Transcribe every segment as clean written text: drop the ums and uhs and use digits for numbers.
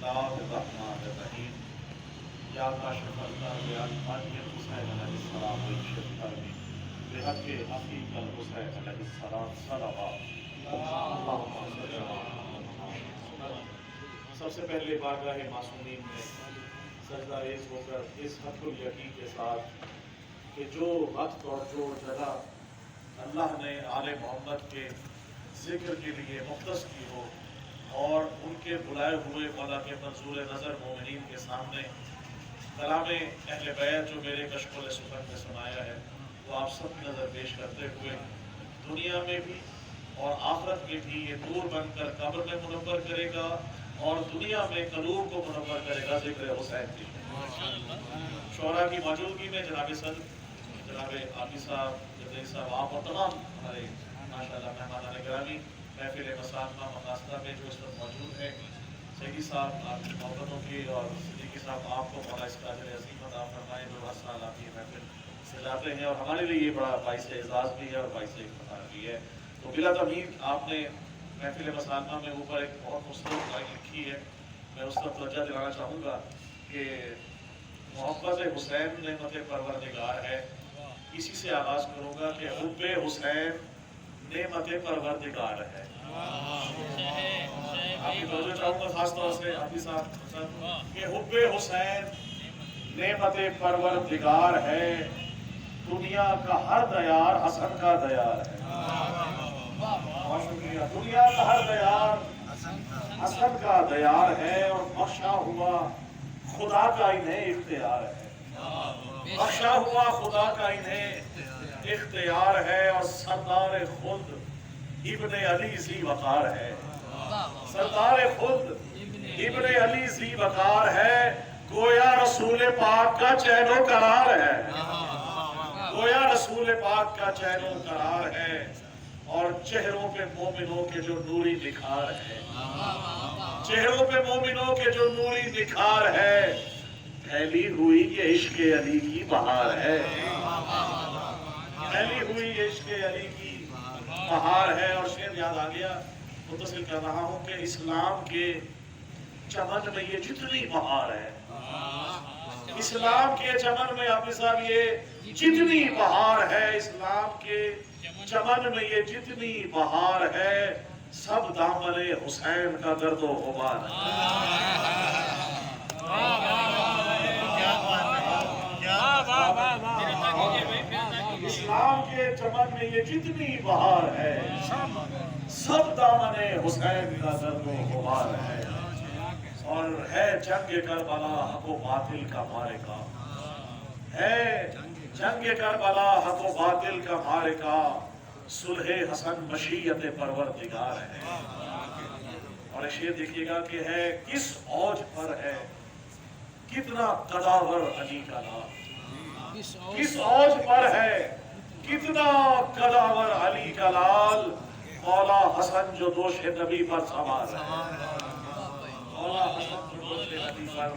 बिस्मिल्लाहिर्रहमानिर्रहीम। या काशिफ अल्लाह या फातिह हुसैन अलैहिस्सलाम व शफ़ीअ में बिहक़्क़ि अख़ीक अल हुसैन अलैहिस्सलाम सलवात। अल्लाहुम्मा सल्लि अला मुहम्मद। सबसे पहले बारगाह मासूमीन में सजदा रेज़ होकर इस हक़्क़ुल यक़ीन के साथ कि जो वक्त और जो जगह अल्लाह ने आले मोहम्मद के ज़िक्र के लिए मुख्तस की हो और उनके बुलाए हुए मौला के मंजूर नज़र मोमिनीन के सामने कलाम अहले बैत जो मेरे कश्फ़ुल सुफ़न में सुनाया है वो आप सब की नज़र पेश करते हुए दुनिया में भी और आखिरत में भी ये नूर बनकर कब्र में मुनव्वर करेगा और दुनिया में कलूब को मुनव्वर करेगा ज़िक्र हुसैन की। शोरा की मौजूदगी में जनाब सद जनाब आफी साहब जदई साहब आप और तमाम हमारे माशाअल्लाह मेहमान गिरामी महफिल मसालमा मकासदा में जो इस वक्त मौजूद है, सईदी साहब आपकी मोहब्बतों की और सिद्दीकी साहब आपको मौला इसका अजर अज़ीम अता फरमाए जो हर साल आप ये महफिल सजाते हैं और हमारे लिए ये बड़ा बाइस एज़ाज़ भी है और बाइस इफ्तिख़ार भी है। तो बिला तमीज़ आपने महफिल मसालमा में ऊपर एक बहुत खूबसूरत लाइन लिखी है, मैं उस पर तवज्जो दिलाना चाहूँगा कि मोहब्बत हुसैन नेमत परवरदिगार है। इसी से आगाज़ करूँगा कि हुब्बे हुसैन नेमत परवरदिगार है। आपकी तवज्जो चाहूँगा खास तौर से हाफिज़ साहब कि हुब्बे हुसैन नेमत परवरदिगार है, दुनिया का हर दयार हसन का दयार है। बहुत शुक्रिया। दुनिया का हर दयार हसन का दयार है और बख्शा हुआ खुदा का इन्हें इख्तियार है। बख्शा हुआ खुदा का इन्हें इख्तियार है और सरदार खुद इब्ने अली ज़ी वक़ार है। सरदार खुद इब्ने अली ज़ी वक़ार है, गोया रसूल पाक का चैनो करार है। गोया रसूल पाक का चैनो करार है और चेहरों पे मोमिनों के जो नूरी निखार है, चेहरों पे मोमिनों के जो नूरी निखार है, फैली हुई ये इश्क़ अली की बहार है। फैली हुई ये इश्क़ अली की बहार है। और शेर याद आ गया, मुतसिल कर रहा हूँ कि इस्लाम के चमन में ये जितनी बहार है, इस्लाम के चमन में हाफिज़ साहब ये जितनी बहार है, इस्लाम के चमन में ये जितनी बहार है, सब दामने हुसैन का गर्दो गुबार है। इस्लाम के चमन में ये जितनी बहार है, सब दामने हुसैन का गर्दो गुबार है। और है जंग करबला हक़ बातिल का मारिका, है जंग करबला हक़ बातिल का मारिका, सुलहे हसन मशीयत परवरदिगार है। और शेर देखिएगा कि है किस औज पर है कितना कदावर अली का नाम, किस औज पर है कितना कदावर अली का लाल, मौला हसन जो दोष नबी पर सवार है। मौला हसन जो दोष नबी पर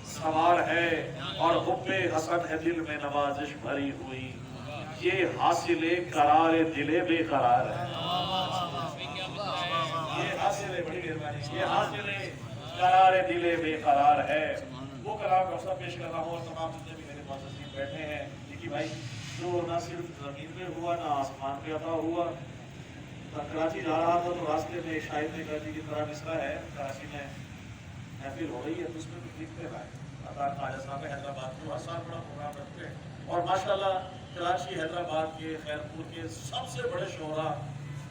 सवार है और हुब्बे हसन है दिल में नवाजिश भरी हुई, ये हासिले करारे दिले बेकरार है। ये हासिले, बड़ी मेहरबानी, ये हासिले करारे दिले बेकरार है। वो कलाम का पेश कर रहा हूँ और तमाम जितने भी मेरे पास बैठे हैं, देखिए भाई जो ना सिर्फ जमीन में हुआ ना आसमान पे अता हुआ। कराची जा रहा था तो रास्ते में शायद ने कराची की तरह मिसरा है, कराची में महफिल हो रही है तो उसमें कुछ लिखते हैं अता ख्वाजा साहब हैदराबाद में हर साल बड़ा प्रोग्राम रखते हैं और माशाल्लाह कराची हैदराबाद के खैरपुर के सबसे बड़े शोरा,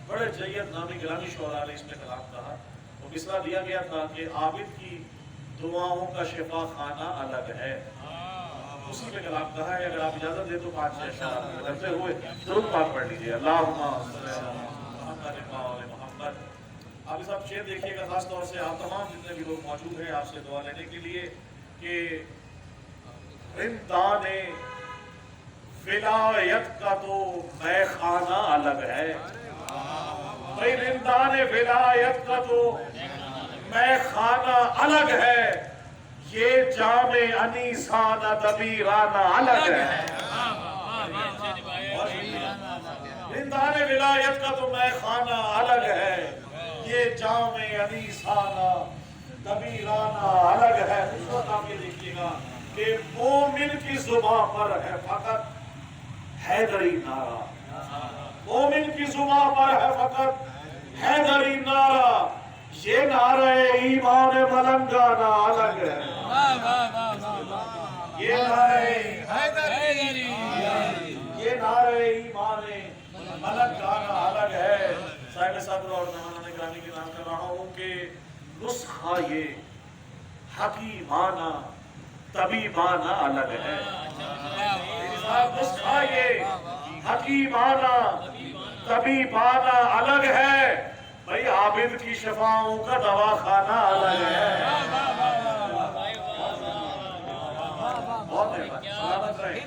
बड़े जय्यद नामी गिरामी शोरा ने इसमें कलाम कहा। वो मिसरा दिया गया था कि आबिद की दुआओं का शिफा खाना अलग है, उसी में कलाम कहा है। अगर आप इजाजत दे तो 5-6 अशआर करते हुए दुरूद पाक पढ़ लीजिए। अल्लाहुम्मा सल्लि अला मुहम्मद व आले मुहम्मद। आप इस शेर देखिएगा, खास तौर से आप तमाम जितने भी लोग मौजूद हैं आपसे दुआ लेने के लिए कि रिंदाने विलायत का तो मैखाना अलग है, भाई रिंदाने विलायत का तो मैखाना अलग है, ये जामे अनीसाना दबीराना अलग है। रिंदाने विलायत का तो मैखाना अलग है, ये जामे अनीसाना दबीराना دیکھیے گا کہ مومن کی زبان پر ہے فقط حیدری نعرہ، مومن کی زبان پر ہے فقط حیدری نعرہ. یہ نعرہ ایمان ملنگانہ الگ ہے، یہ نعرہ حیدری، یہ نعرہ ایمان ملنگانہ الگ ہے. صاحب صدر اور مہمانان گرامی کے نام کر رہا ہوں کہ نسخہ یہ حکیمانہ طبیبانہ الگ ہے. نسخہ یہ حکیمانہ طبیبانہ الگ ہے. بھئی عابد کی شفاؤں کا دواخانہ الگ ہے. بہت سلامت رہے.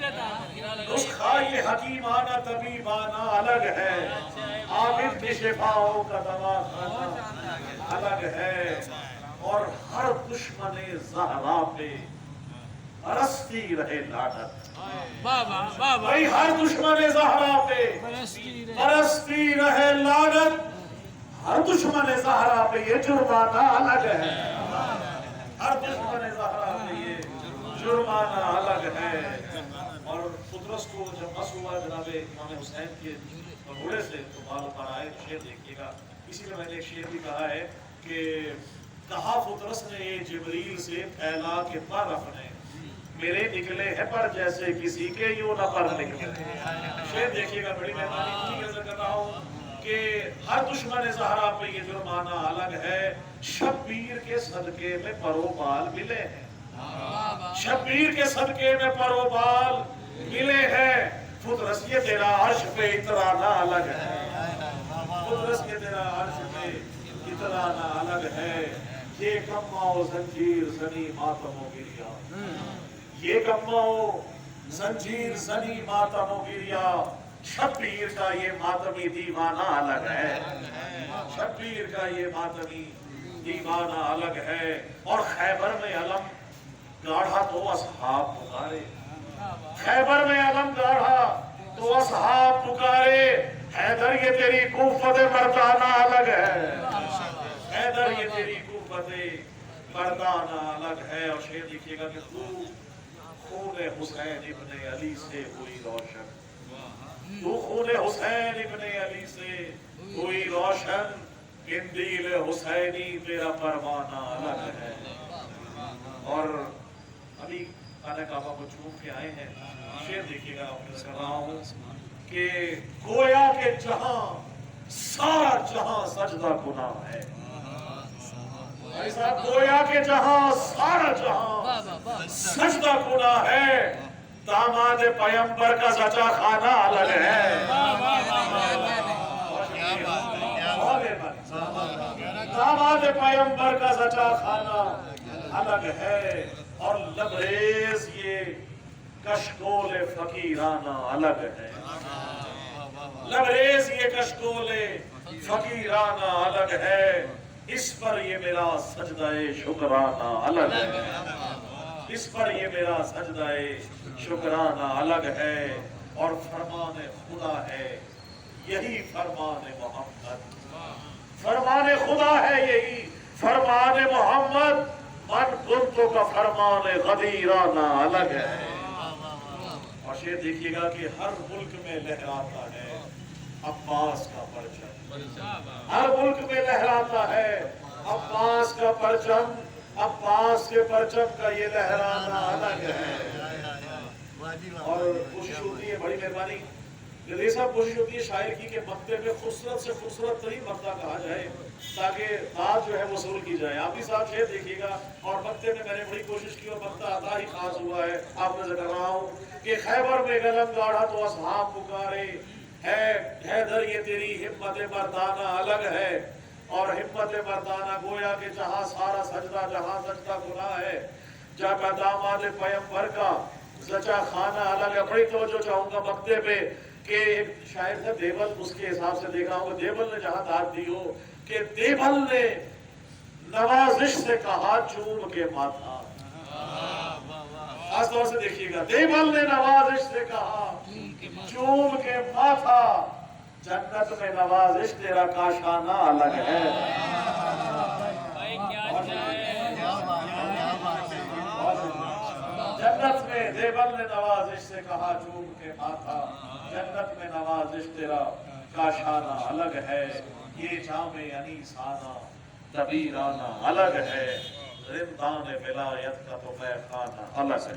نسخہ یہ حکیمانہ طبیبانہ الگ ہے، عابد کی شفاؤں کا دواخانہ الگ ہے. اور ہر دشمن زہرا پہ برستی رہے لعنت. بھئی ہر دشمن زہرا پہ برستی رہے لعنت. ہر دشمن زہرا پہ یہ جرمانہ الگ ہے، ہر دشمن زہرا پہ یہ جرمانہ الگ ہے. اور قدرس کو جب مس ہوا جناب امام حسین کے گھوڑے سے تو بال اتار آئے. شعر دیکھیے گا، اسی میں نے ایک شعر بھی کہا ہے کہ کہا فطرس نے جبریل سے پھیلا کے پر اپنے میرے نکلے ہیں پر جیسے کسی کے یوں نہ پر نکلے. شعر دیکھیے گا، بڑی مہربانی کی عرض کر رہا ہوں کہ ہر دشمن زہرا پہ یہ جرمانہ الگ ہے. شبیر کے صدقے میں پروبال ملے ہیں، شبیر کے صدقے میں پروبال ملے ہیں. فطرس یہ تیرا عرش پہ اترانا الگ ہے، فطرس یہ تیرا عرش پہ اترانا الگ ہے. یہ کما و زنجیر زنی ماتم و گریا، یہ کما و زنجیر زنی ماتم و گریا. شبیر کا یہ ماتمی دیوانہ الگ ہے، شبیر کا یہ ماتمی دیوانہ الگ ہے. اور خیبر میں علم گاڑھا تو اصحاب پکارے، خیبر میں علم گاڑھا تو اصحاب پکارے. حیدر یہ تیری کوفت مردانہ الگ ہے، حیدر یہ تیری کوفت مردانہ الگ ہے. اور شعر دیکھیے گا کہ تو خون حسین ابن علی سے ہوئی روشن، تو خون حسین ابن علی سے ہوئی روشن. قندیل حسینی تیرا پروانہ الگ ہے. اور ابھی خانہ کعبہ کو چھوڑ کے آئے ہیں. شعر دیکھیے گا، میں کر رہا ہوں کہ گویا کہ جہاں سارا جہاں سجدہ گناہ ہے. ایسا گویا کہ جہاں سارا جہاں سجدہ گناہ ہے. داماد پیمبر کا سچا خانہ الگ ہے، داماد پیمبر کا سچا خانہ الگ ہے. اور لبریز یہ کشکول فقیرانہ الگ ہے، لبریز یہ کشکول فقیرانہ الگ ہے. اس پر یہ میرا سجدہ شکرانہ الگ ہے، اس پر یہ میرا سجدہ شکرانہ الگ ہے. اور فرمان خدا ہے یہی فرمان محمد، فرمان خدا ہے یہی فرمان محمد. من کنتو کا فرمان غدیرانہ الگ ہے. اور شعر دیکھیے گا کہ ہر ملک میں لہراتا ہے عباس کا پرچم، ہر ملک میں لہراتا ہے عباس کا پرچم. عباس کے پرچم کا یہ لہرانا الگ ہے. اور کوشش ہوتی ہے، بڑی مہربانی یہ صاحب کوشش ہوتی ہے شاعر کی کہ مقطع میں خوبصورت سے خوبصورت ترین مقطع کہا جائے تاکہ بات جو ہے وصول کی جائے. آپ بھی صاحب شعر دیکھیے گا. اور مقطع میں نے بڑی کوشش کی اور مقطع عطا ہی خاص ہوا ہے. آپ نے ذکر رہا ہوں کہ خیبر میں علم گاڑھا تو اصحاب پکارے ہے. حیدر یہ تیری ہمت مردانہ الگ ہے. اور ہمت مردانہ گویا کہ جہاں سارا سجدہ جہاں سجدہ گناہ ہے. جب میں داماد پیمبر کا سچا خانہ الگ ہے. بڑی توجہ چاہوں گا مقطع پہ کہ ایک شاعر تھا دیبل، اس کے حساب سے دیکھا ہوں کہ دیبل نے جہاں داد دی ہو کہ دیبل نے نوازش سے کہا چوم کے ماتھا. خاص طور سے دیکھیے گا، دیبل نے نوازش سے کہا چوم کے ماتھا. جنت میں نوازش تیرا کاشانہ الگ ہے. دیوبند نے نوازش سے کہا چوم کے ماتھا، جنت میں نوازش تیرا کاشانہ الگ ہے، یہ جام انیسانہ دبیرانہ الگ ہے، رندان ولایت کا تو میخانہ الگ ہے۔